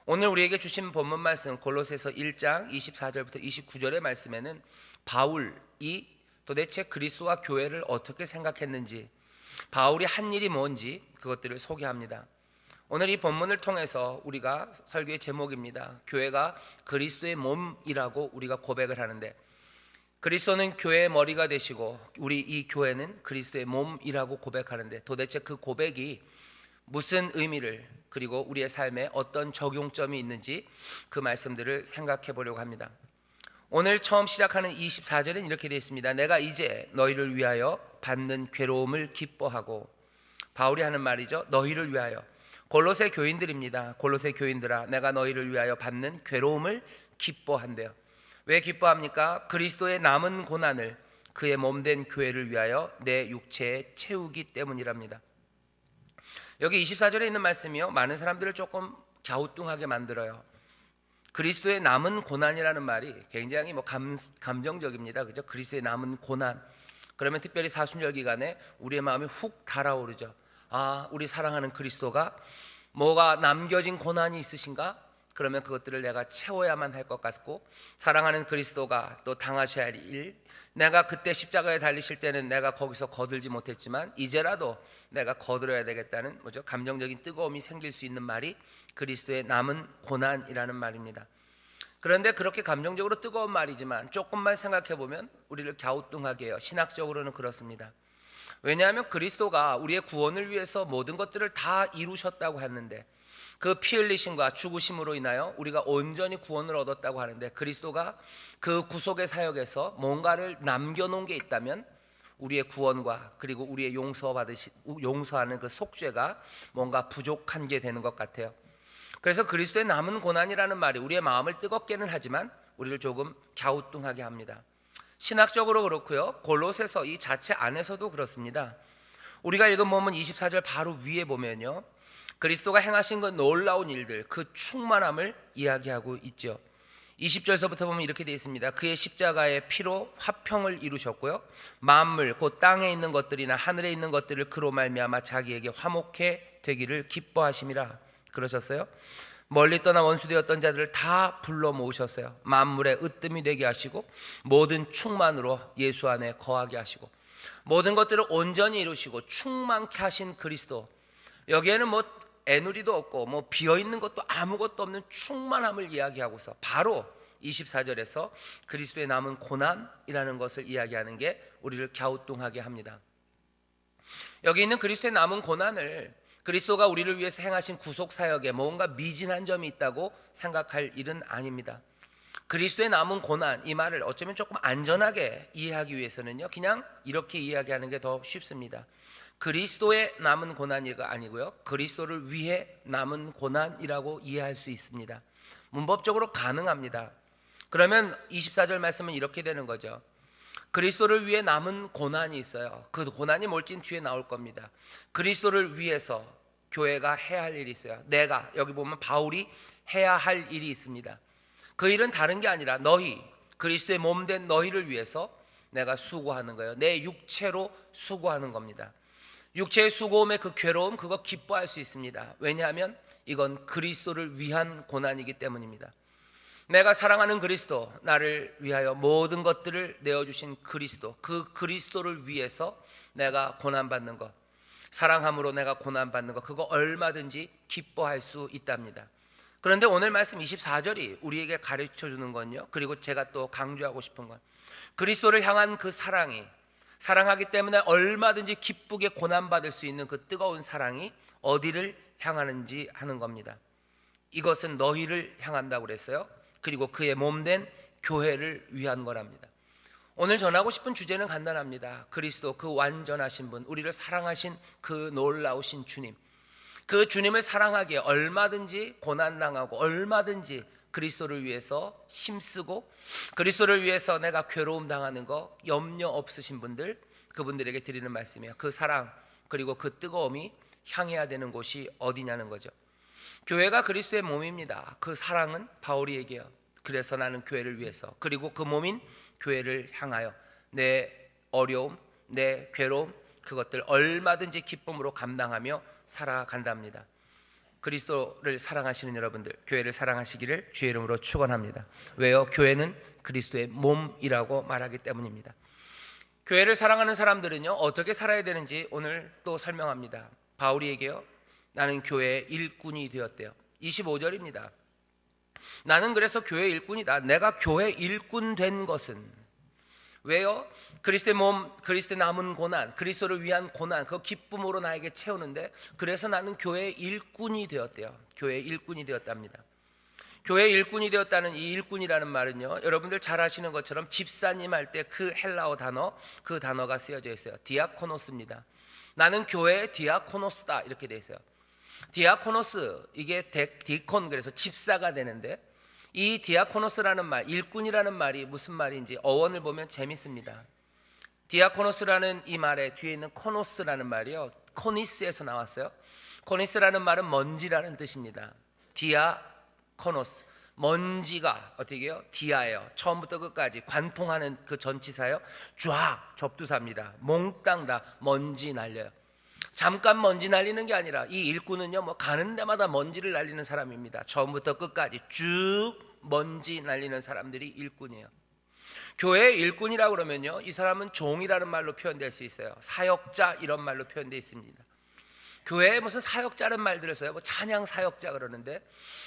오늘 우리에게 주신 본문 말씀 골로새서 1장 24절부터 29절의 말씀에는 바울이 도대체 그리스도와 교회를 어떻게 생각했는지, 바울이 한 일이 뭔지 그것들을 소개합니다. 오늘 이 본문을 통해서 우리가 설교의 제목입니다. 교회가 그리스도의 몸이라고 우리가 고백을 하는데, 그리스도는 교회의 머리가 되시고 우리 이 교회는 그리스도의 몸이라고 고백하는데, 도대체 그 고백이 무슨 의미를, 그리고 우리의 삶에 어떤 적용점이 있는지 그 말씀들을 생각해 보려고 합니다. 오늘 처음 시작하는 24절은 이렇게 되어 있습니다. 내가 이제 너희를 위하여 받는 괴로움을 기뻐하고. 바울이 하는 말이죠. 너희를 위하여. 골로새 교인들입니다. 골로새 교인들아, 내가 너희를 위하여 받는 괴로움을 기뻐한대요. 왜 기뻐합니까? 그리스도의 남은 고난을 그의 몸된 교회를 위하여 내 육체에 채우기 때문이랍니다. 여기 24절에 있는 말씀이요, 많은 사람들을 조금 갸우뚱하게 만들어요. 그리스도의 남은 고난이라는 말이 굉장히 감정적입니다. 그죠? 그리스도의 남은 고난. 그러면 특별히 사순절 기간에 우리의 마음이 훅 달아오르죠. 아, 우리 사랑하는 그리스도가 뭐가 남겨진 고난이 있으신가? 그러면 그것들을 내가 채워야만 할 것 같고, 사랑하는 그리스도가 또 당하셔야 할 일, 내가 그때 십자가에 달리실 때는 내가 거기서 거들지 못했지만 이제라도 내가 거들어야 되겠다는 감정적인 뜨거움이 생길 수 있는 말이 그리스도의 남은 고난이라는 말입니다. 그런데 그렇게 감정적으로 뜨거운 말이지만 조금만 생각해 보면 우리를 갸우뚱하게 해요. 신학적으로는 그렇습니다. 왜냐하면 그리스도가 우리의 구원을 위해서 모든 것들을 다 이루셨다고 했는데, 그 피 흘리심과 죽으심으로 인하여 우리가 온전히 구원을 얻었다고 하는데, 그리스도가 그 구속의 사역에서 뭔가를 남겨놓은 게 있다면 우리의 구원과 그리고 우리의 용서하는 그 속죄가 뭔가 부족한 게 되는 것 같아요. 그래서 그리스도의 남은 고난이라는 말이 우리의 마음을 뜨겁게는 하지만 우리를 조금 갸우뚱하게 합니다. 신학적으로 그렇고요, 골로새서 이 자체 안에서도 그렇습니다. 우리가 읽은 본문 24절 바로 위에 보면요, 그리스도가 행하신 그 놀라운 일들, 그 충만함을 이야기하고 있죠. 20절서부터 보면 이렇게 되어 있습니다. 그의 십자가의 피로 화평을 이루셨고요, 만물 곧 땅에 있는 것들이나 하늘에 있는 것들을 그로 말미암아 자기에게 화목해 되기를 기뻐하심이라. 그러셨어요. 멀리 떠나 원수되었던 자들을 다 불러 모으셨어요. 만물의 으뜸이 되게 하시고 모든 충만으로 예수 안에 거하게 하시고, 모든 것들을 온전히 이루시고 충만케 하신 그리스도, 여기에는 애누리도 없고 비어있는 것도 아무것도 없는 충만함을 이야기하고서 바로 24절에서 그리스도의 남은 고난이라는 것을 이야기하는 게 우리를 갸우뚱하게 합니다. 여기 있는 그리스도의 남은 고난을 그리스도가 우리를 위해서 행하신 구속사역에 뭔가 미진한 점이 있다고 생각할 일은 아닙니다. 그리스도의 남은 고난, 이 말을 어쩌면 조금 안전하게 이해하기 위해서는요, 그냥 이렇게 이야기하는 게 더 쉽습니다. 그리스도의 남은 고난이 아니고요, 그리스도를 위해 남은 고난이라고 이해할 수 있습니다. 문법적으로 가능합니다. 그러면 24절 말씀은 이렇게 되는 거죠. 그리스도를 위해 남은 고난이 있어요. 그 고난이 뭘지는 뒤에 나올 겁니다. 그리스도를 위해서 교회가 해야 할 일이 있어요. 내가, 여기 보면 바울이 해야 할 일이 있습니다. 그 일은 다른 게 아니라 너희, 그리스도의 몸된 너희를 위해서 내가 수고하는 거예요. 내 육체로 수고하는 겁니다. 육체의 수고함의 그 괴로움, 그거 기뻐할 수 있습니다. 왜냐하면 이건 그리스도를 위한 고난이기 때문입니다. 내가 사랑하는 그리스도, 나를 위하여 모든 것들을 내어주신 그리스도, 그 그리스도를 위해서 내가 고난받는 것, 사랑함으로 내가 고난받는 것, 그거 얼마든지 기뻐할 수 있답니다. 그런데 오늘 말씀 24절이 우리에게 가르쳐주는 건요, 그리고 제가 또 강조하고 싶은 건, 그리스도를 향한 그 사랑이, 사랑하기 때문에 얼마든지 기쁘게 고난받을 수 있는 그 뜨거운 사랑이 어디를 향하는지 하는 겁니다. 이것은 너희를 향한다고 그랬어요. 그리고 그의 몸된 교회를 위한 거랍니다. 오늘 전하고 싶은 주제는 간단합니다. 그리스도, 그 완전하신 분, 우리를 사랑하신 그 놀라우신 주님, 그 주님을 사랑하기에 얼마든지 고난당하고 얼마든지 그리스도를 위해서 힘쓰고 그리스도를 위해서 내가 괴로움 당하는 거 염려 없으신 분들, 그분들에게 드리는 말씀이에요. 그 사랑 그리고 그 뜨거움이 향해야 되는 곳이 어디냐는 거죠. 교회가 그리스도의 몸입니다. 그 사랑은 바울이 얘기해요. 그래서 나는 교회를 위해서, 그리고 그 몸인 교회를 향하여 내 어려움, 내 괴로움, 그것들 얼마든지 기쁨으로 감당하며 살아간답니다. 그리스도를 사랑하시는 여러분들, 교회를 사랑하시기를 주의 이름으로 축원합니다. 왜요? 교회는 그리스도의 몸이라고 말하기 때문입니다. 교회를 사랑하는 사람들은요, 어떻게 살아야 되는지 오늘 또 설명합니다. 바울이 얘기해요. 나는 교회의 일꾼이 되었대요. 25절입니다. 나는 그래서 교회의 일꾼이다. 내가 교회 일꾼 된 것은, 왜요? 그리스도의 몸, 그리스도의 남은 고난, 그리스도를 위한 고난, 그 기쁨으로 나에게 채우는데, 그래서 나는 교회의 일꾼이 되었대요. 교회의 일꾼이 되었답니다. 교회의 일꾼이 되었다는 이 일꾼이라는 말은요, 여러분들 잘 아시는 것처럼 집사님 할 때 그 헬라어 단어, 그 단어가 쓰여져 있어요. 디아코노스입니다. 나는 교회의 디아코노스다, 이렇게 돼 있어요. 디아코노스, 이게 디콘, 그래서 집사가 되는데, 이 디아코노스라는 말, 일꾼이라는 말이 무슨 말인지 어원을 보면 재밌습니다. 디아코노스라는 이 말에 뒤에 있는 코노스라는 말이요, 코니스에서 나왔어요. 코니스라는 말은 먼지라는 뜻입니다. 디아코노스, 먼지가 어떻게 해요? 디아예요. 처음부터 끝까지 관통하는 그 전치사요. 쫙 접두사입니다. 몽땅 다 먼지 날려요. 잠깐 먼지 날리는 게 아니라 이 일꾼은요, 뭐 가는 데마다 먼지를 날리는 사람입니다. 처음부터 끝까지 쭉 먼지 날리는 사람들이 일꾼이에요. 교회의 일꾼이라고 그러면요, 이 사람은 종이라는 말로 표현될 수 있어요. 사역자, 이런 말로 표현되어 있습니다. 교회에 무슨 사역자라는 말 들었어요? 뭐 찬양 사역자 그러는데,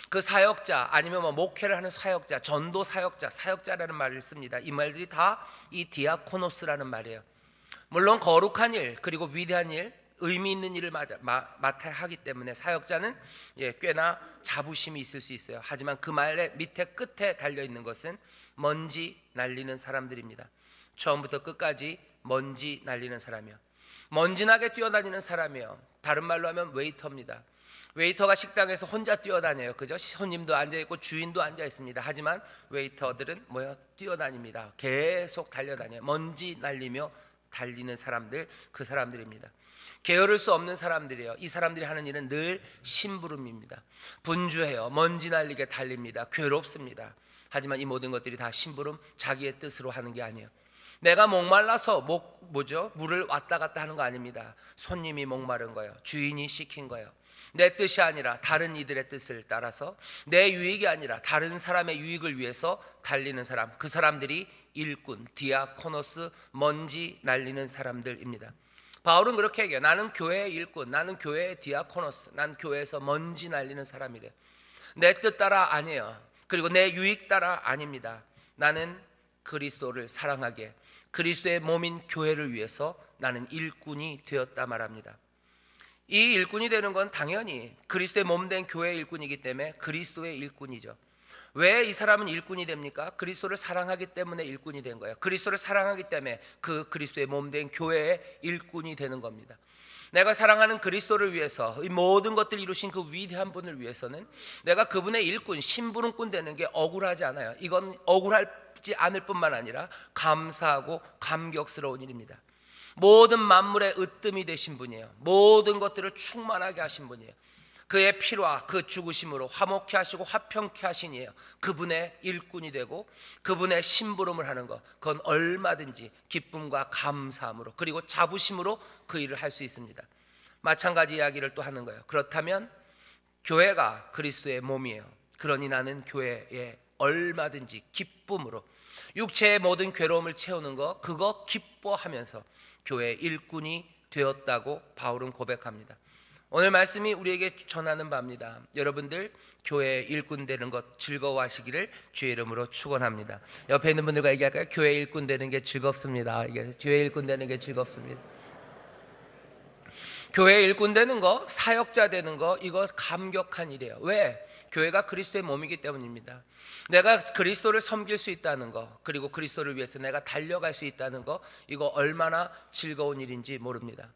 그 사역자 아니면 뭐 목회를 하는 사역자, 전도 사역자, 사역자라는 말을 씁니다. 이 말들이 다 이 디아코노스라는 말이에요. 물론 거룩한 일, 그리고 위대한 일, 의미 있는 일을 맡아야 하기 때문에 사역자는 꽤나 자부심이 있을 수 있어요. 하지만 그 말의 밑에 끝에 달려있는 것은 먼지 날리는 사람들입니다. 처음부터 끝까지 먼지 날리는 사람이요, 먼지나게 뛰어다니는 사람이요. 다른 말로 하면 웨이터입니다. 웨이터가 식당에서 혼자 뛰어다녀요. 그죠? 손님도 앉아있고 주인도 앉아있습니다. 하지만 웨이터들은 뭐요? 뛰어다닙니다. 계속 달려다녀요. 먼지 날리며 달리는 사람들, 그 사람들입니다. 게으를 수 없는 사람들이에요. 이 사람들이 하는 일은 늘 심부름입니다. 분주해요. 먼지 날리게 달립니다. 괴롭습니다. 하지만 이 모든 것들이 다 심부름, 자기의 뜻으로 하는 게 아니에요. 내가 목말라서 물을 왔다 갔다 하는 거 아닙니다. 손님이 목마른 거예요. 주인이 시킨 거예요. 내 뜻이 아니라 다른 이들의 뜻을 따라서, 내 유익이 아니라 다른 사람의 유익을 위해서 달리는 사람, 그 사람들이 일꾼, 디아코노스, 먼지 날리는 사람들입니다. 바울은 그렇게 얘기해요. 나는 교회의 일꾼, 나는 교회의 디아코노스, 난 교회에서 먼지 날리는 사람이래. 내 뜻 따라 아니에요. 그리고 내 유익 따라 아닙니다. 나는 그리스도를 사랑하게, 그리스도의 몸인 교회를 위해서 나는 일꾼이 되었다 말합니다. 이 일꾼이 되는 건 당연히 그리스도의 몸된 교회의 일꾼이기 때문에 그리스도의 일꾼이죠. 왜 이 사람은 일꾼이 됩니까? 그리스도를 사랑하기 때문에 일꾼이 된 거예요. 그리스도를 사랑하기 때문에 그 그리스도의 몸된 교회의 일꾼이 되는 겁니다. 내가 사랑하는 그리스도를 위해서, 이 모든 것들을 이루신 그 위대한 분을 위해서는 내가 그분의 일꾼, 심부름꾼 되는 게 억울하지 않아요. 이건 억울하지 않을 뿐만 아니라 감사하고 감격스러운 일입니다. 모든 만물의 으뜸이 되신 분이에요. 모든 것들을 충만하게 하신 분이에요. 그의 피와 그 죽으심으로 화목케 하시고 화평케 하신 이에요. 그분의 일꾼이 되고 그분의 심부름을 하는 것, 그건 얼마든지 기쁨과 감사함으로, 그리고 자부심으로 그 일을 할 수 있습니다. 마찬가지 이야기를 또 하는 거예요. 그렇다면 교회가 그리스도의 몸이에요. 그러니 나는 교회에 얼마든지 기쁨으로 육체의 모든 괴로움을 채우는 거, 그거 기뻐하면서 교회의 일꾼이 되었다고 바울은 고백합니다. 오늘 말씀이 우리에게 전하는 바입니다. 여러분들 교회의 일꾼 되는 것 즐거워하시기를 주의 이름으로 축원합니다. 옆에 있는 분들과 얘기할까요? 교회 일꾼 되는 게 즐겁습니다. 이게 교회 일꾼 되는 게 즐겁습니다. 교회 일꾼 되는 거, 사역자 되는 거, 이거 감격한 일이에요. 왜? 교회가 그리스도의 몸이기 때문입니다. 내가 그리스도를 섬길 수 있다는 거, 그리고 그리스도를 위해서 내가 달려갈 수 있다는 거, 이거 얼마나 즐거운 일인지 모릅니다.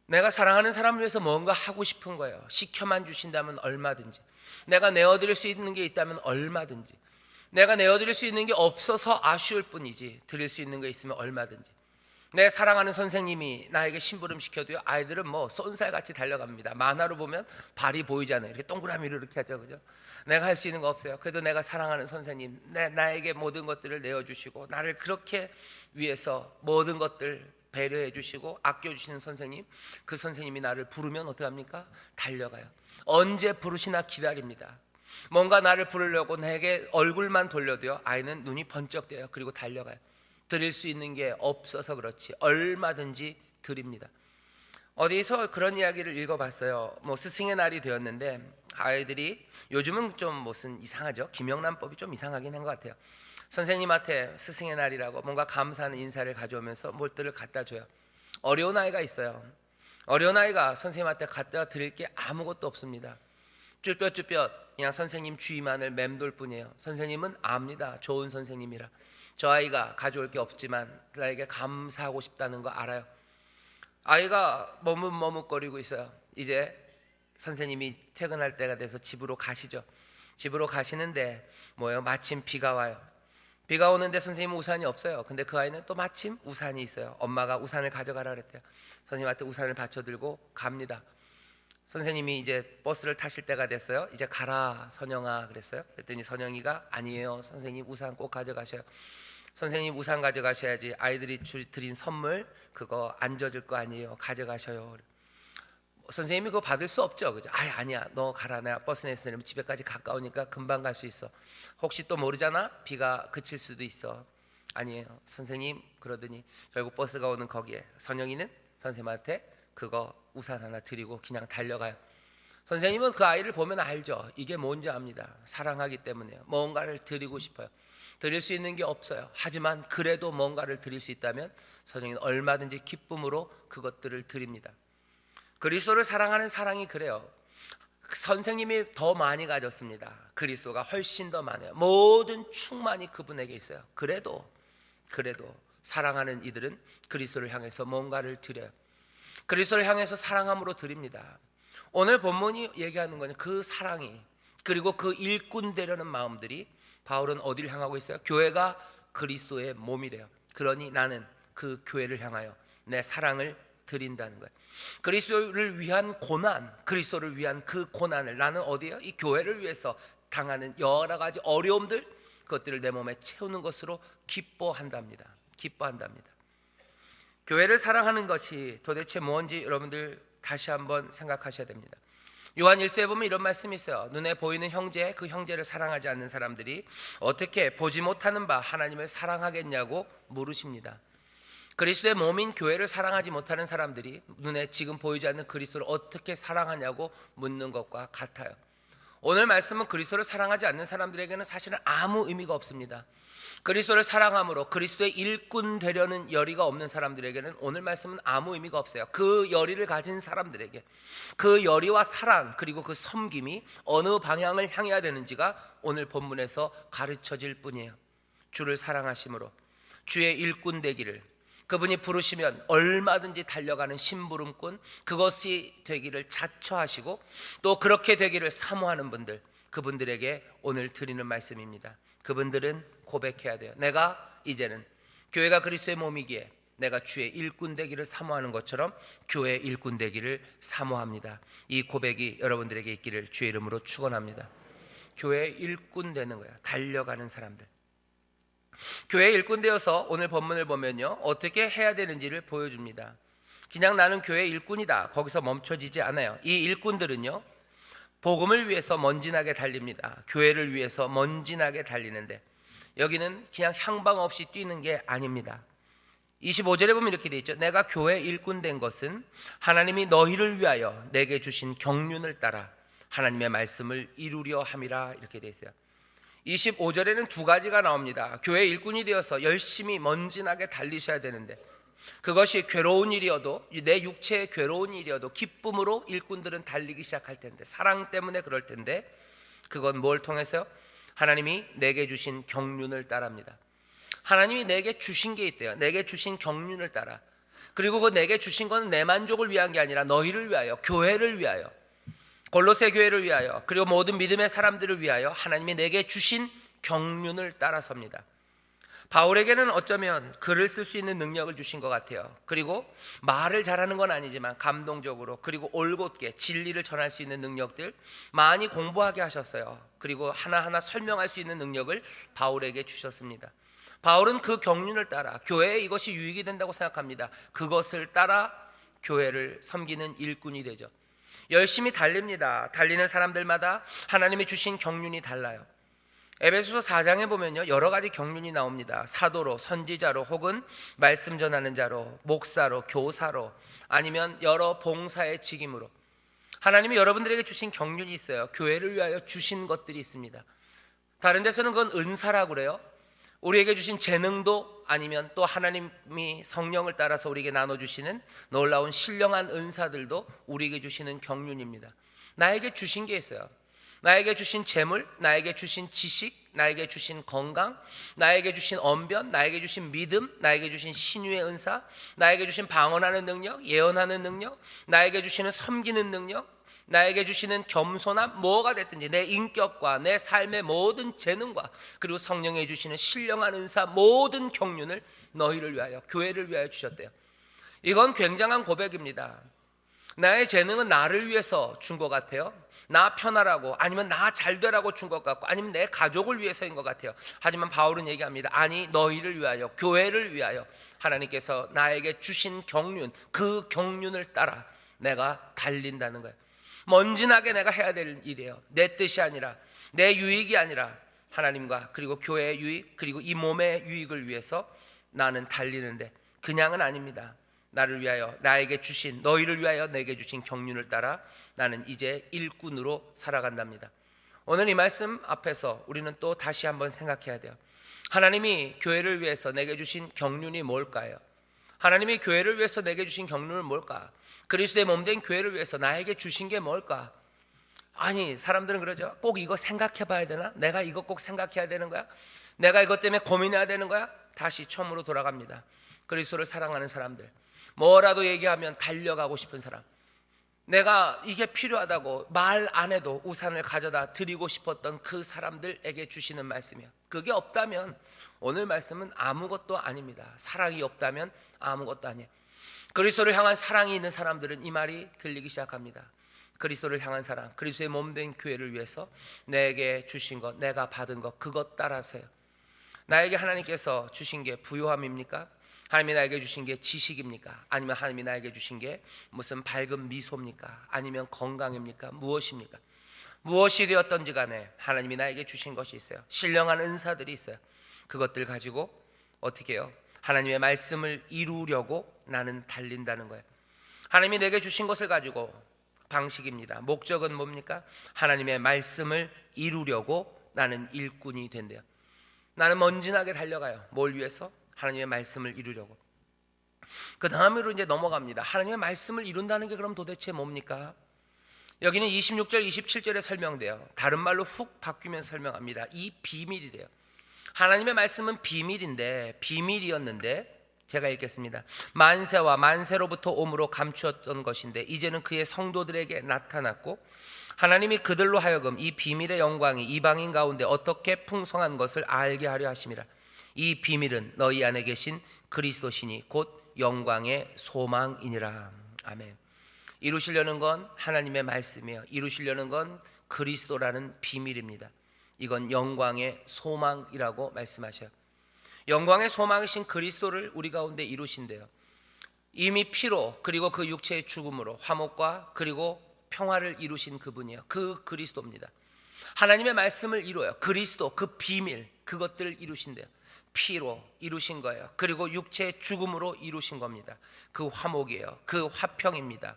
내가 사랑하는 사람을 위해서 뭔가 하고 싶은 거예요. 시켜만 주신다면 얼마든지, 내가 내어드릴 수 있는 게 있다면 얼마든지, 내가 내어드릴 수 있는 게 없어서 아쉬울 뿐이지 드릴 수 있는 게 있으면 얼마든지. 내 사랑하는 선생님이 나에게 심부름 시켜도요, 아이들은 뭐 쏜살같이 달려갑니다. 만화로 보면 발이 보이잖아요. 이렇게 동그라미로 이렇게 하죠, 그죠? 내가 할 수 있는 거 없어요. 그래도 내가 사랑하는 선생님, 나에게 모든 것들을 내어주시고 나를 그렇게 위해서 모든 것들 배려해 주시고 아껴주시는 선생님, 그 선생님이 나를 부르면 어떡합니까? 달려가요. 언제 부르시나 기다립니다. 뭔가 나를 부르려고 내게 얼굴만 돌려도요, 아이는 눈이 번쩍 떼요. 그리고 달려가요. 드릴 수 있는 게 없어서 그렇지 얼마든지 드립니다. 어디서 그런 이야기를 읽어봤어요. 스승의 날이 되었는데 아이들이, 요즘은 좀 무슨 이상하죠. 김영란법이 좀 이상하긴 한 것 같아요. 선생님한테 스승의 날이라고 뭔가 감사하는 인사를 가져오면서 뭘들을 갖다 줘요. 어려운 아이가 있어요. 어려운 아이가 선생님한테 갖다 드릴 게 아무것도 없습니다. 쭈뼛쭈뼛 그냥 선생님 주의만을 맴돌 뿐이에요. 선생님은 압니다. 좋은 선생님이라. 저 아이가 가져올 게 없지만 나에게 감사하고 싶다는 거 알아요. 아이가 머뭇머뭇거리고 있어요. 이제 선생님이 퇴근할 때가 돼서 집으로 가시죠. 집으로 가시는데 마침 비가 와요. 비가 오는데 선생님은 우산이 없어요. 근데 그 아이는 또 마침 우산이 있어요. 엄마가 우산을 가져가라 그랬대요. 선생님한테 우산을 받쳐들고 갑니다. 선생님이 이제 버스를 타실 때가 됐어요. 이제 가라 선영아 그랬어요. 그랬더니 선영이가 아니에요. 선생님 우산 꼭 가져가셔요. 선생님 우산 가져가셔야지. 아이들이 드린 선물 그거 안 젖을 거 아니에요. 가져가셔요. 선생님이 그거 받을 수 없죠. 그죠? 아니야 너 가라. 내가 버스 내에서 내리면 집에까지 가까우니까 금방 갈 수 있어. 혹시 또 모르잖아. 비가 그칠 수도 있어. 아니에요 선생님. 그러더니 결국 버스가 오는 거기에 선영이는 선생님한테 그거 우산 하나 드리고 그냥 달려가요. 선생님은 그 아이를 보면 알죠. 이게 뭔지 압니다. 사랑하기 때문에요. 뭔가를 드리고 싶어요. 드릴 수 있는 게 없어요. 하지만 그래도 뭔가를 드릴 수 있다면 선생님은 얼마든지 기쁨으로 그것들을 드립니다. 그리스도를 사랑하는 사랑이 그래요. 선생님이 더 많이 가졌습니다. 그리스도가 훨씬 더 많아요. 모든 충만이 그분에게 있어요. 그래도 사랑하는 이들은 그리스도를 향해서 뭔가를 드려요. 그리스도를 향해서 사랑함으로 드립니다. 오늘 본문이 얘기하는 거는 그 사랑이, 그리고 그 일꾼 되려는 마음들이 바울은 어디를 향하고 있어요? 교회가 그리스도의 몸이래요. 그러니 나는 그 교회를 향하여 내 사랑을 드린다는 거예요. 그리스도를 위한 고난, 그리스도를 위한 그 고난을 나는 어디에요? 이 교회를 위해서 당하는 여러 가지 어려움들, 그것들을 내 몸에 채우는 것으로 기뻐한답니다. 교회를 사랑하는 것이 도대체 뭔지 여러분들 다시 한번 생각하셔야 됩니다. 요한 1서에 보면 이런 말씀이 있어요. 눈에 보이는 형제, 그 형제를 사랑하지 않는 사람들이 어떻게 보지 못하는 바 하나님을 사랑하겠냐고 물으십니다. 그리스도의 몸인 교회를 사랑하지 못하는 사람들이 눈에 지금 보이지 않는 그리스도를 어떻게 사랑하냐고 묻는 것과 같아요. 오늘 말씀은 그리스도를 사랑하지 않는 사람들에게는 사실은 아무 의미가 없습니다. 그리스도를 사랑함으로 그리스도의 일꾼 되려는 열의가 없는 사람들에게는 오늘 말씀은 아무 의미가 없어요. 그 열의를 가진 사람들에게 그 열의와 사랑, 그리고 그 섬김이 어느 방향을 향해야 되는지가 오늘 본문에서 가르쳐질 뿐이에요. 주를 사랑하심으로 주의 일꾼 되기를, 그분이 부르시면 얼마든지 달려가는 심부름꾼, 그것이 되기를 자처하시고 또 그렇게 되기를 사모하는 분들, 그분들에게 오늘 드리는 말씀입니다. 그분들은 고백해야 돼요. 내가 이제는 교회가 그리스도의 몸이기에 내가 주의 일꾼 되기를 사모하는 것처럼 교회의 일꾼 되기를 사모합니다. 이 고백이 여러분들에게 있기를 주의 이름으로 축원합니다. 교회의 일꾼 되는 거예요. 달려가는 사람들. 교회의 일꾼 되어서 오늘 본문을 보면요, 어떻게 해야 되는지를 보여줍니다. 그냥 나는 교회의 일꾼이다, 거기서 멈춰지지 않아요. 이 일꾼들은요, 복음을 위해서 먼지나게 달립니다. 교회를 위해서 먼지나게 달리는데 여기는 그냥 향방 없이 뛰는 게 아닙니다. 25절에 보면 이렇게 돼 있죠. 내가 교회 일꾼 된 것은 하나님이 너희를 위하여 내게 주신 경륜을 따라 하나님의 말씀을 이루려 함이라, 이렇게 돼 있어요. 25절에는 두 가지가 나옵니다. 교회 일꾼이 되어서 열심히 먼지나게 달리셔야 되는데, 그것이 괴로운 일이어도, 내 육체의 괴로운 일이어도 기쁨으로 일꾼들은 달리기 시작할 텐데, 사랑 때문에 그럴 텐데, 그건 뭘 통해서요? 하나님이 내게 주신 경륜을 따라합니다. 하나님이 내게 주신 게 있대요. 내게 주신 경륜을 따라. 그리고 그 내게 주신 건 내 만족을 위한 게 아니라 너희를 위하여, 교회를 위하여, 골로새 교회를 위하여, 그리고 모든 믿음의 사람들을 위하여 하나님이 내게 주신 경륜을 따라섭니다. 바울에게는 어쩌면 글을 쓸 수 있는 능력을 주신 것 같아요. 그리고 말을 잘하는 건 아니지만 감동적으로, 그리고 올곧게 진리를 전할 수 있는 능력들 많이 공부하게 하셨어요. 그리고 하나하나 설명할 수 있는 능력을 바울에게 주셨습니다. 바울은 그 경륜을 따라 교회에 이것이 유익이 된다고 생각합니다. 그것을 따라 교회를 섬기는 일꾼이 되죠. 열심히 달립니다. 달리는 사람들마다 하나님이 주신 경륜이 달라요. 에베소서 4장에 보면요, 여러 가지 경륜이 나옵니다. 사도로, 선지자로, 혹은 말씀 전하는 자로, 목사로, 교사로, 아니면 여러 봉사의 직임으로 하나님이 여러분들에게 주신 경륜이 있어요. 교회를 위하여 주신 것들이 있습니다. 다른 데서는 그건 은사라고 그래요. 우리에게 주신 재능도, 아니면 또 하나님이 성령을 따라서 우리에게 나눠주시는 놀라운 신령한 은사들도 우리에게 주시는 경륜입니다. 나에게 주신 게 있어요. 나에게 주신 재물, 나에게 주신 지식, 나에게 주신 건강, 나에게 주신 언변, 나에게 주신 믿음, 나에게 주신 신유의 은사, 나에게 주신 방언하는 능력, 예언하는 능력, 나에게 주시는 섬기는 능력, 나에게 주시는 겸손함, 뭐가 됐든지 내 인격과 내 삶의 모든 재능과, 그리고 성령이 주시는 신령한 은사, 모든 경륜을 너희를 위하여, 교회를 위하여 주셨대요. 이건 굉장한 고백입니다. 나의 재능은 나를 위해서 준 것 같아요. 나 편하라고, 아니면 나 잘되라고 준 것 같고, 아니면 내 가족을 위해서인 것 같아요. 하지만 바울은 얘기합니다. 아니, 너희를 위하여, 교회를 위하여 하나님께서 나에게 주신 경륜, 그 경륜을 따라 내가 달린다는 거예요. 먼지나게 내가 해야 될 일이에요. 내 뜻이 아니라, 내 유익이 아니라 하나님과 그리고 교회의 유익, 그리고 이 몸의 유익을 위해서 나는 달리는데, 그냥은 아닙니다. 나를 위하여, 나에게 주신, 너희를 위하여 내게 주신 경륜을 따라 나는 이제 일꾼으로 살아간답니다. 오늘 이 말씀 앞에서 우리는 또 다시 한번 생각해야 돼요. 하나님이 교회를 위해서 내게 주신 경륜이 뭘까요? 하나님이 교회를 위해서 내게 주신 경륜은 뭘까? 그리스도의 몸된 교회를 위해서 나에게 주신 게 뭘까? 아니, 사람들은 그러죠. 꼭 이거 생각해 봐야 되나? 내가 이거 꼭 생각해야 되는 거야? 내가 이것 때문에 고민해야 되는 거야? 다시 처음으로 돌아갑니다. 그리스도를 사랑하는 사람들, 뭐라도 얘기하면 달려가고 싶은 사람, 내가 이게 필요하다고 말 안 해도 우산을 가져다 드리고 싶었던 그 사람들에게 주시는 말씀이에요. 그게 없다면 오늘 말씀은 아무것도 아닙니다. 사랑이 없다면 아무것도 아니에요. 그리스도를 향한 사랑이 있는 사람들은 이 말이 들리기 시작합니다. 그리스도를 향한 사랑, 그리스도의 몸된 교회를 위해서 내게 주신 것, 내가 받은 것, 그것 따라서요. 나에게 하나님께서 주신 게 부요함입니까? 하나님이 나에게 주신 게 지식입니까? 아니면 하나님이 나에게 주신 게 무슨 밝은 미소입니까? 아니면 건강입니까? 무엇입니까? 무엇이 되었던지 간에 하나님이 나에게 주신 것이 있어요. 신령한 은사들이 있어요. 그것들 가지고 어떻게 해요? 하나님의 말씀을 이루려고 나는 달린다는 거예요. 하나님이 내게 주신 것을 가지고, 방식입니다. 목적은 뭡니까? 하나님의 말씀을 이루려고 나는 일꾼이 된대요. 나는 먼지나게 달려가요. 뭘 위해서? 하나님의 말씀을 이루려고. 그 다음으로 이제 넘어갑니다. 하나님의 말씀을 이룬다는 게 그럼 도대체 뭡니까? 여기는 26절 27절에 설명돼요. 다른 말로 훅 바뀌면서 설명합니다. 이 비밀이래요. 하나님의 말씀은 비밀인데, 비밀이었는데, 제가 읽겠습니다. 만세와 만세로부터 오므로 감추었던 것인데 이제는 그의 성도들에게 나타났고, 하나님이 그들로 하여금 이 비밀의 영광이 이방인 가운데 어떻게 풍성한 것을 알게 하려 하심이라. 이 비밀은 너희 안에 계신 그리스도시니 곧 영광의 소망이니라. 아멘. 이루시려는 건 하나님의 말씀이에요. 이루시려는 건 그리스도라는 비밀입니다. 이건 영광의 소망이라고 말씀하셔요. 영광의 소망이신 그리스도를 우리 가운데 이루신대요. 이미 피로, 그리고 그 육체의 죽음으로 화목과 그리고 평화를 이루신 그분이에요. 그 그리스도입니다. 하나님의 말씀을 이루어요. 그리스도, 그 비밀, 그것들을 이루신대요. 피로 이루신 거예요. 그리고 육체의 죽음으로 이루신 겁니다. 그 화목이에요. 그 화평입니다.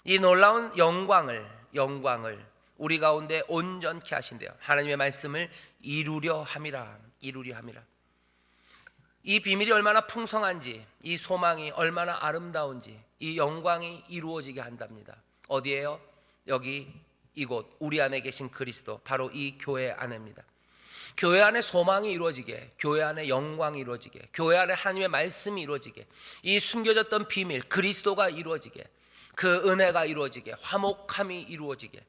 이 놀라운 영광을 우리 가운데 온전케 하신대요. 하나님의 말씀을 이루려 함이라. 이 비밀이 얼마나 풍성한지, 이 소망이 얼마나 아름다운지, 이 영광이 이루어지게 한답니다. 어디에요? 여기 이곳 우리 안에 계신 그리스도, 바로 이 교회 안에입니다. 교회 안에 소망이 이루어지게, 교회 안에 영광이 이루어지게, 교회 안에 하나님의 말씀이 이루어지게, 이 숨겨졌던 비밀 그리스도가 이루어지게, 그 은혜가 이루어지게, 화목함이 이루어지게,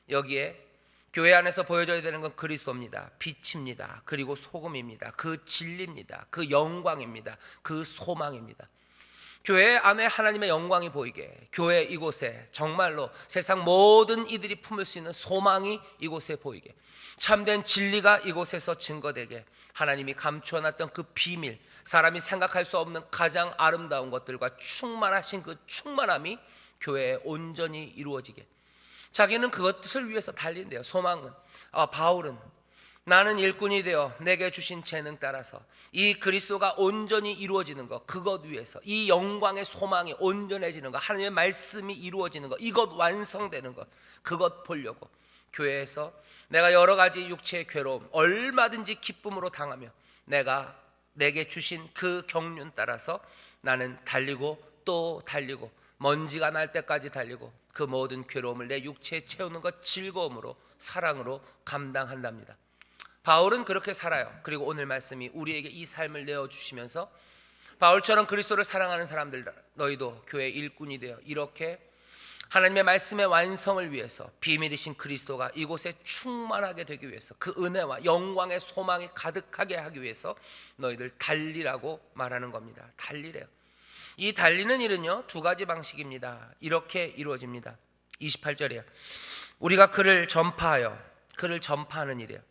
여기에 교회 안에서 보여져야 되는 건 그리스도입니다. 빛입니다. 그리고 소금입니다. 그 진리입니다. 그 영광입니다. 그 소망입니다. 교회 안에 하나님의 영광이 보이게, 교회 이곳에 정말로 세상 모든 이들이 품을 수 있는 소망이 이곳에 보이게, 참된 진리가 이곳에서 증거되게, 하나님이 감추어놨던 그 비밀, 사람이 생각할 수 없는 가장 아름다운 것들과 충만하신 그 충만함이 교회에 온전히 이루어지게. 자기는 그것을 위해서 달린대요. 소망은 바울은 나는 일꾼이 되어 내게 주신 재능 따라서 이 그리스도가 온전히 이루어지는 것, 그것 위해서 이 영광의 소망이 온전해지는 것, 하나님의 말씀이 이루어지는 것, 이것 완성되는 것, 그것 보려고 교회에서 내가 여러 가지 육체의 괴로움 얼마든지 기쁨으로 당하며 내게 주신 그 경륜 따라서 나는 달리고 또 달리고 먼지가 날 때까지 달리고 그 모든 괴로움을 내 육체에 채우는 것 즐거움으로 사랑으로 감당한답니다. 바울은 그렇게 살아요. 그리고 오늘 말씀이 우리에게 이 삶을 내어주시면서 바울처럼 그리스도를 사랑하는 사람들, 너희도 교회 일꾼이 되어 이렇게 하나님의 말씀의 완성을 위해서 비밀이신 그리스도가 이곳에 충만하게 되기 위해서 그 은혜와 영광의 소망이 가득하게 하기 위해서 너희들 달리라고 말하는 겁니다. 달리래요. 이 달리는 일은요, 두 가지 방식입니다. 이렇게 이루어집니다. 28절이에요. 우리가 그를 전파하는 일이에요.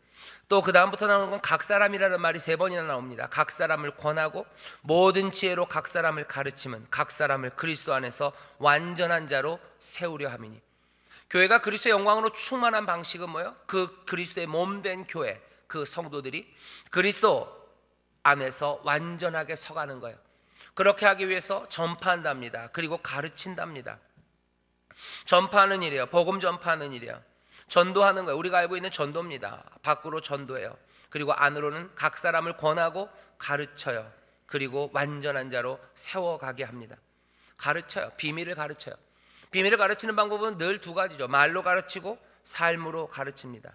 또 그 다음부터 나오는 건 각 사람이라는 말이 3번이나 나옵니다. 각 사람을 권하고 모든 지혜로 각 사람을 가르치면 각 사람을 그리스도 안에서 완전한 자로 세우려 함이니. 교회가 그리스도의 영광으로 충만한 방식은 뭐예요? 그 그리스도의 몸된 교회, 그 성도들이 그리스도 안에서 완전하게 서가는 거예요. 그렇게 하기 위해서 전파한답니다. 그리고 가르친답니다. 전파하는 일이에요. 복음 전파하는 일이에요. 전도하는 거예요. 우리가 알고 있는 전도입니다. 밖으로 전도해요. 그리고 안으로는 각 사람을 권하고 가르쳐요. 그리고 완전한 자로 세워가게 합니다. 가르쳐요. 비밀을 가르쳐요. 비밀을 가르치는 방법은 늘 두 가지죠. 말로 가르치고 삶으로 가르칩니다.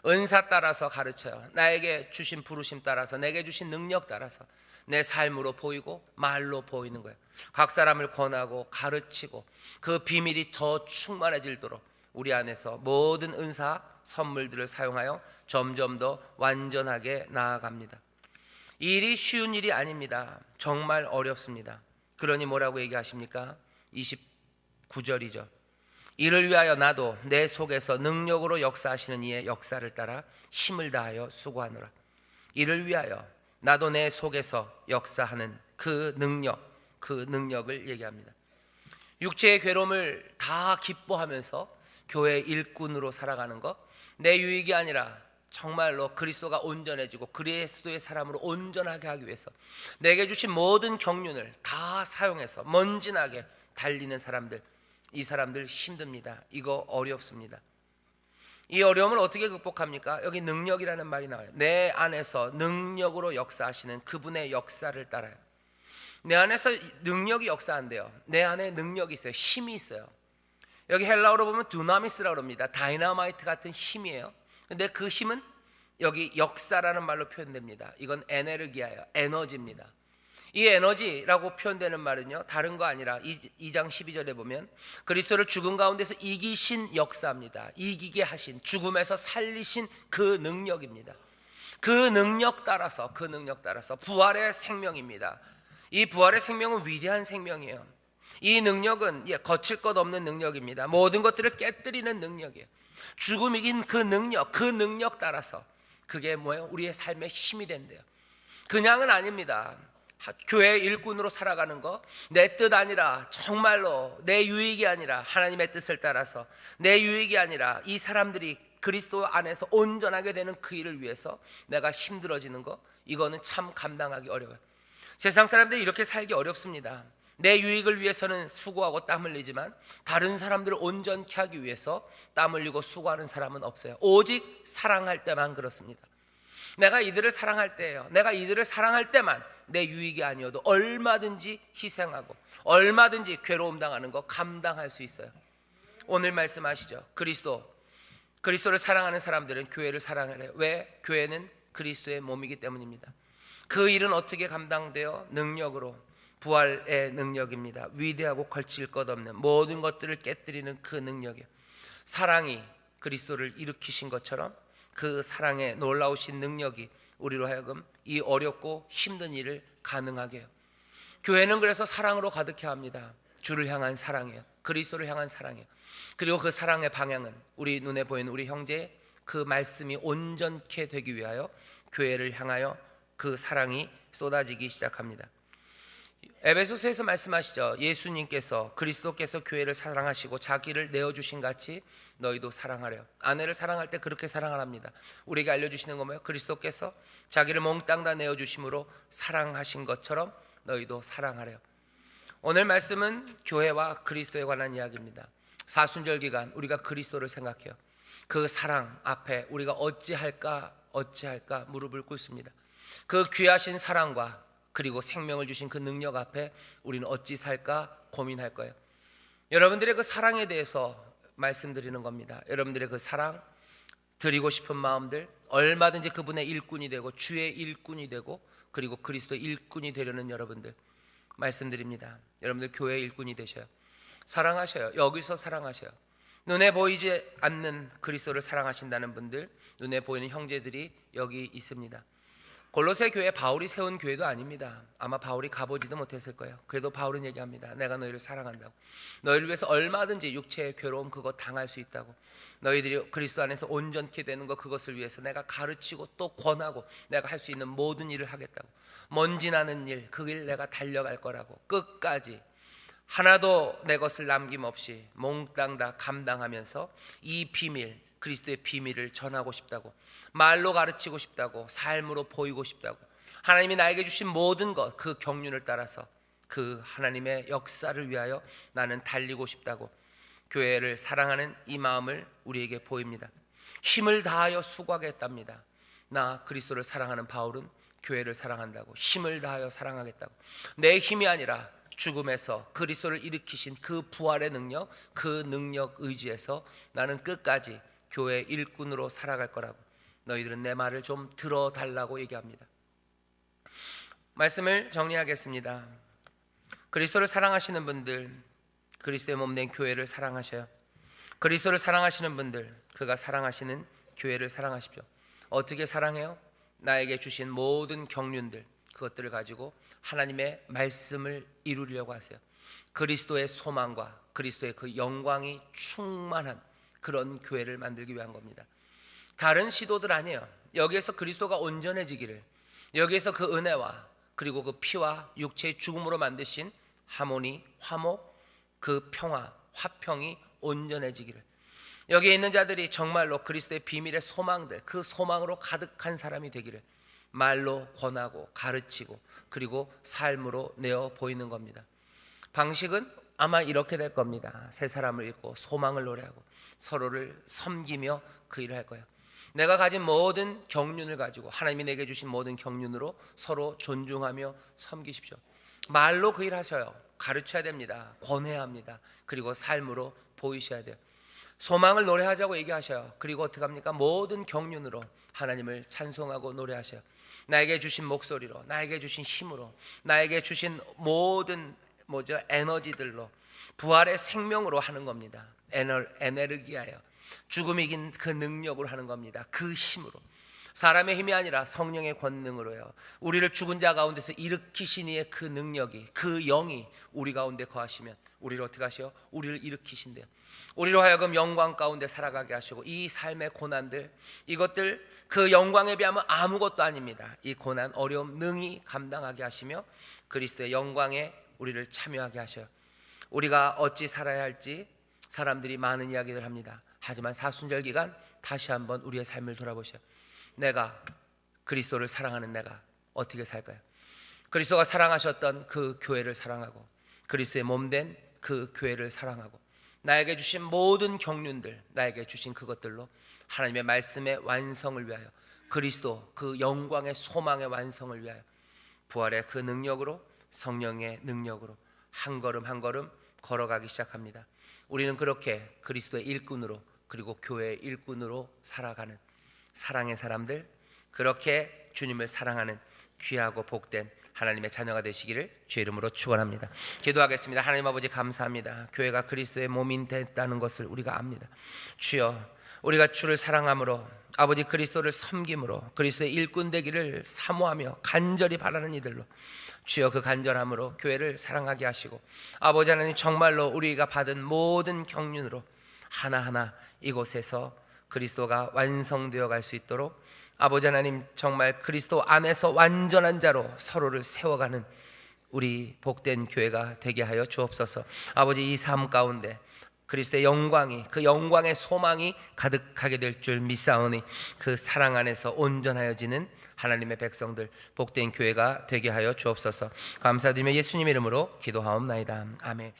은사 따라서 가르쳐요. 나에게 주신 부르심 따라서, 내게 주신 능력 따라서 내 삶으로 보이고 말로 보이는 거예요. 각 사람을 권하고 가르치고 그 비밀이 더 충만해지도록 우리 안에서 모든 은사 선물들을 사용하여 점점 더 완전하게 나아갑니다. 이 일이 쉬운 일이 아닙니다. 정말 어렵습니다. 그러니 뭐라고 얘기하십니까? 29절이죠. 이를 위하여 나도 내 속에서 능력으로 역사하시는 이의 역사를 따라 힘을 다하여 수고하노라. 이를 위하여 나도 내 속에서 역사하는 그 능력을 얘기합니다. 육체의 괴로움을 다 기뻐하면서 교회 일꾼으로 살아가는 것, 내 유익이 아니라 정말로 그리스도가 온전해지고 그리스도의 사람으로 온전하게 하기 위해서 내게 주신 모든 경륜을 다 사용해서 먼지나게 달리는 사람들, 이 사람들 힘듭니다. 이거 어렵습니다. 이 어려움을 어떻게 극복합니까? 여기 능력이라는 말이 나와요. 내 안에서 능력으로 역사하시는 그분의 역사를 따라요. 내 안에서 능력이 역사한대요. 내 안에 능력이 있어요. 힘이 있어요. 여기 헬라어로 보면 두나미스라고 합니다. 다이너마이트 같은 힘이에요. 근데 그 힘은 여기 역사라는 말로 표현됩니다. 이건 에네르기아예요. 에너지입니다. 이 에너지라고 표현되는 말은요, 다른 거 아니라 2장 12절에 보면 그리스도를 죽음 가운데서 이기신 역사입니다. 이기게 하신, 죽음에서 살리신 그 능력입니다. 그 능력 따라서 부활의 생명입니다. 이 부활의 생명은 위대한 생명이에요. 이 능력은 거칠 것 없는 능력입니다. 모든 것들을 깨뜨리는 능력이에요. 죽음 이긴 그 능력 따라서 그게 뭐예요? 우리의 삶의 힘이 된대요. 그냥은 아닙니다. 교회 일꾼으로 살아가는 거, 내 뜻 아니라 정말로 내 유익이 아니라 하나님의 뜻을 따라서 내 유익이 아니라 이 사람들이 그리스도 안에서 온전하게 되는 그 일을 위해서 내가 힘들어지는 거, 이거는 참 감당하기 어려워요. 세상 사람들이 이렇게 살기 어렵습니다. 내 유익을 위해서는 수고하고 땀 흘리지만 다른 사람들을 온전케 하기 위해서 땀 흘리고 수고하는 사람은 없어요. 오직 사랑할 때만 그렇습니다. 내가 이들을 사랑할 때예요. 내가 이들을 사랑할 때만 내 유익이 아니어도 얼마든지 희생하고 얼마든지 괴로움 당하는 거 감당할 수 있어요. 오늘 말씀하시죠. 그리스도를 사랑하는 사람들은 교회를 사랑해요. 왜? 교회는 그리스도의 몸이기 때문입니다. 그 일은 어떻게 감당돼요? 능력으로. 부활의 능력입니다. 위대하고 걸칠 것 없는 모든 것들을 깨뜨리는 그 능력이에요. 사랑이 그리스도를 일으키신 것처럼 그 사랑의 놀라우신 능력이 우리로 하여금 이 어렵고 힘든 일을 가능하게 해요. 교회는 그래서 사랑으로 가득해야 합니다. 주를 향한 사랑이에요. 그리스도를 향한 사랑이에요. 그리고 그 사랑의 방향은 우리 눈에 보이는 우리 형제의 그 말씀이 온전케 되기 위하여 교회를 향하여 그 사랑이 쏟아지기 시작합니다. 에베소서에서 말씀하시죠. 예수님께서 그리스도께서 교회를 사랑하시고 자기를 내어주신 같이 너희도 사랑하려. 아내를 사랑할 때 그렇게 사랑하랍니다. 우리에게 알려주시는 건 뭐예요? 그리스도께서 자기를 몽땅 다 내어주심으로 사랑하신 것처럼 너희도 사랑하려. 오늘 말씀은 교회와 그리스도에 관한 이야기입니다. 사순절 기간 우리가 그리스도를 생각해요. 그 사랑 앞에 우리가 어찌할까 무릎을 꿇습니다. 그 귀하신 사랑과 그리고 생명을 주신 그 능력 앞에 우리는 어찌 살까 고민할 거예요. 여러분들의 그 사랑에 대해서 말씀드리는 겁니다. 여러분들의 그 사랑 드리고 싶은 마음들, 얼마든지 그분의 일꾼이 되고 주의 일꾼이 되고 그리고 그리스도의 일꾼이 되려는 여러분들 말씀드립니다. 여러분들 교회의 일꾼이 되셔요. 사랑하셔요. 여기서 사랑하셔요. 눈에 보이지 않는 그리스도를 사랑하신다는 분들, 눈에 보이는 형제들이 여기 있습니다. 골로새 교회 바울이 세운 교회도 아닙니다. 아마 바울이 가보지도 못했을 거예요. 그래도 바울은 얘기합니다. 내가 너희를 사랑한다고. 너희를 위해서 얼마든지 육체의 괴로움 그거 당할 수 있다고. 너희들이 그리스도 안에서 온전케 되는 것 그것을 위해서 내가 가르치고 또 권하고 내가 할 수 있는 모든 일을 하겠다고. 먼지 나는 일 그 일 내가 달려갈 거라고. 끝까지 하나도 내 것을 남김없이 몽땅 다 감당하면서 이 비밀 그리스도의 비밀을 전하고 싶다고. 말로 가르치고 싶다고. 삶으로 보이고 싶다고. 하나님이 나에게 주신 모든 것 그 경륜을 따라서 그 하나님의 역사를 위하여 나는 달리고 싶다고. 교회를 사랑하는 이 마음을 우리에게 보입니다. 힘을 다하여 수고하겠답니다. 나 그리스도를 사랑하는 바울은 교회를 사랑한다고. 힘을 다하여 사랑하겠다고. 내 힘이 아니라 죽음에서 그리스도를 일으키신 그 부활의 능력, 그 능력 의지에서 나는 끝까지 교회 일꾼으로 살아갈 거라고. 너희들은 내 말을 좀 들어달라고 얘기합니다. 말씀을 정리하겠습니다. 그리스도를 사랑하시는 분들, 그리스도의 몸된 교회를 사랑하셔요. 그리스도를 사랑하시는 분들, 그가 사랑하시는 교회를 사랑하십시오. 어떻게 사랑해요? 나에게 주신 모든 경륜들 그것들을 가지고 하나님의 말씀을 이루려고 하세요. 그리스도의 소망과 그리스도의 그 영광이 충만한 그런 교회를 만들기 위한 겁니다. 다른 시도들 아니에요. 여기에서 그리스도가 온전해지기를, 여기에서 그 은혜와 그리고 그 피와 육체의 죽음으로 만드신 하모니, 화목, 그 평화, 화평이 온전해지기를, 여기에 있는 자들이 정말로 그리스도의 비밀의 소망들 그 소망으로 가득한 사람이 되기를 말로 권하고 가르치고 그리고 삶으로 내어 보이는 겁니다. 방식은 아마 이렇게 될 겁니다. 새 사람을 읽고 소망을 노래하고 서로를 섬기며 그 일을 할 거예요. 내가 가진 모든 경륜을 가지고 하나님이 내게 주신 모든 경륜으로 서로 존중하며 섬기십시오. 말로 그 일 하셔요. 가르쳐야 됩니다. 권해야 합니다. 그리고 삶으로 보이셔야 돼요. 소망을 노래하자고 얘기하셔요. 그리고 어떻게 합니까? 모든 경륜으로 하나님을 찬송하고 노래하셔요. 나에게 주신 목소리로, 나에게 주신 힘으로, 나에게 주신 모든 에너지들로, 부활의 생명으로 하는 겁니다. 에너르기아예요. 죽음 이긴 그 능력으로 하는 겁니다. 그 힘으로. 사람의 힘이 아니라 성령의 권능으로요. 우리를 죽은 자 가운데서 일으키신 이의 그 능력이, 그 영이 우리 가운데 거하시면 우리를 어떻게 하셔요? 우리를 일으키신대요. 우리로 하여금 영광 가운데 살아가게 하시고 이 삶의 고난들, 이것들 그 영광에 비하면 아무것도 아닙니다. 이 고난, 어려움 능히 감당하게 하시며 그리스도의 영광에 우리를 참여하게 하셔요. 우리가 어찌 살아야 할지 사람들이 많은 이야기를 합니다. 하지만 사순절 기간 다시 한번 우리의 삶을 돌아보셔요. 내가 그리스도를 사랑하는 내가 어떻게 살까요? 그리스도가 사랑하셨던 그 교회를 사랑하고 그리스도의 몸된 그 교회를 사랑하고 나에게 주신 모든 경륜들, 나에게 주신 그것들로 하나님의 말씀의 완성을 위하여 그리스도 그 영광의 소망의 완성을 위하여 부활의 그 능력으로, 성령의 능력으로 한 걸음 한 걸음 걸어가기 시작합니다. 우리는 그렇게 그리스도의 일꾼으로 그리고 교회의 일꾼으로 살아가는 사랑의 사람들, 그렇게 주님을 사랑하는 귀하고 복된 하나님의 자녀가 되시기를 주의 이름으로 축원합니다. 기도하겠습니다. 하나님 아버지 감사합니다. 교회가 그리스도의 몸이 됐다는 것을 우리가 압니다. 주여, 우리가 주를 사랑함으로 아버지 그리스도를 섬김으로 그리스도의 일꾼 되기를 사모하며 간절히 바라는 이들로 주여 그 간절함으로 교회를 사랑하게 하시고 아버지 하나님 정말로 우리가 받은 모든 경륜으로 하나하나 이곳에서 그리스도가 완성되어 갈 수 있도록 아버지 하나님 정말 그리스도 안에서 완전한 자로 서로를 세워가는 우리 복된 교회가 되게 하여 주옵소서. 아버지, 이 삶 가운데 그리스도의 영광이, 그 영광의 소망이 가득하게 될 줄 믿사오니 그 사랑 안에서 온전하여지는 하나님의 백성들, 복된 교회가 되게 하여 주옵소서. 감사드리며 예수님 이름으로 기도하옵나이다. 아멘.